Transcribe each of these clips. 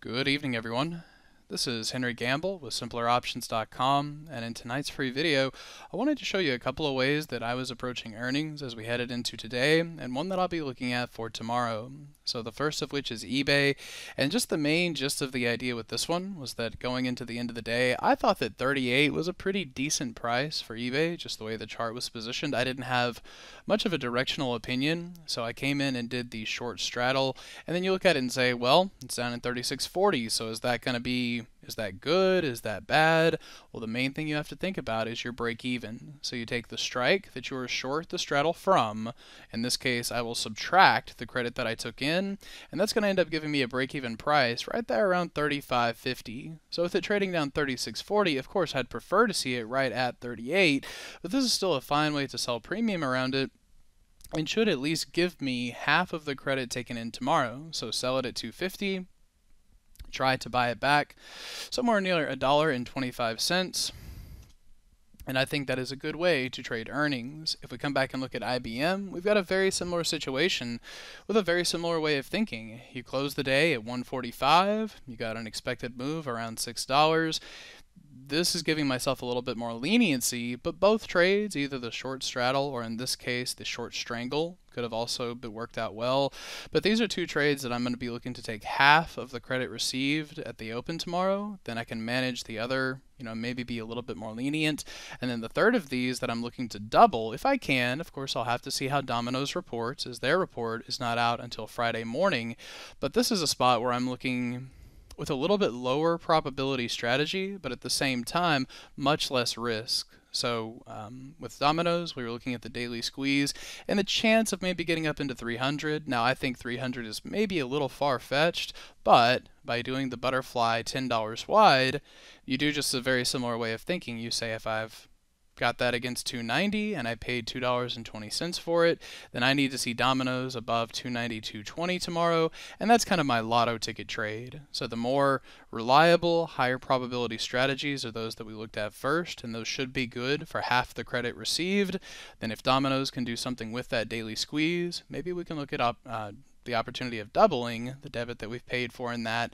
Good evening, everyone. This is Henry Gambell with SimplerOptions.com, and in tonight's free video, I wanted to show you a couple of ways that I was approaching earnings as we headed into today, and one that I'll be looking at for tomorrow. So the first of which is eBay, and just the main gist of the idea with this one was that going into the end of the day, I thought that 38 was a pretty decent price for eBay, just the way the chart was positioned. I didn't have much of a directional opinion, so I came in and did the short straddle, and then you look at it and say, well, it's down in 36.40, so is that going to be is that good? Is that bad? Well, the main thing you have to think about is your break even. So you take the strike that you were short the straddle from. In this case, I will subtract the credit that I took in, and that's going to end up giving me a break even price right there around 35.50. So with it trading down 36.40, of course, I'd prefer to see it right at 38, but this is still a fine way to sell premium around it, and should at least give me half of the credit taken in tomorrow. So sell it at 250. Try to buy it back somewhere near $1.25. And I think that is a good way to trade earnings. If we come back and look at IBM, we've got a very similar situation with a very similar way of thinking. You close the day at 145, you got an expected move around $6. This is giving myself a little bit more leniency, but both trades, either the short straddle or in this case the short strangle, could have also been worked out well. But these are two trades that I'm going to be looking to take half of the credit received at the open tomorrow. Then I can manage the other, maybe be a little bit more lenient. And then the third of these that I'm looking to double, if I can. Of course, I'll have to see how Domino's reports, as their report is not out until Friday morning. But this is a spot where I'm looking with a little bit lower probability strategy, but at the same time, much less risk. So with Domino's, we were looking at the daily squeeze and the chance of maybe getting up into 300. Now, I think 300 is maybe a little far-fetched, but by doing the butterfly $10 wide, you do just a very similar way of thinking. You say, if I've got that against 290 and I paid $2.20 for it, then I need to see Domino's above 290, 220 tomorrow, and that's kind of my lotto ticket trade. So the more reliable, higher probability strategies are those that we looked at first, and those should be good for half the credit received. Then if Domino's can do something with that daily squeeze, maybe we can look at the opportunity of doubling the debit that we've paid for in that,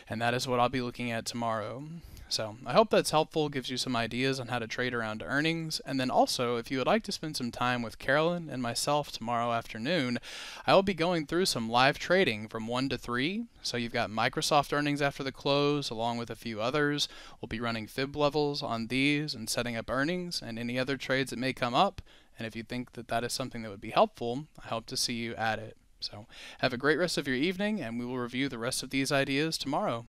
and that is what I'll be looking at tomorrow. So I hope that's helpful, gives you some ideas on how to trade around earnings. And then also, if you would like to spend some time with Carolyn and myself tomorrow afternoon, I will be going through some live trading from 1 to 3. So you've got Microsoft earnings after the close, along with a few others. We'll be running fib levels on these and setting up earnings and any other trades that may come up. And if you think that that is something that would be helpful, I hope to see you at it. So have a great rest of your evening, and we will review the rest of these ideas tomorrow.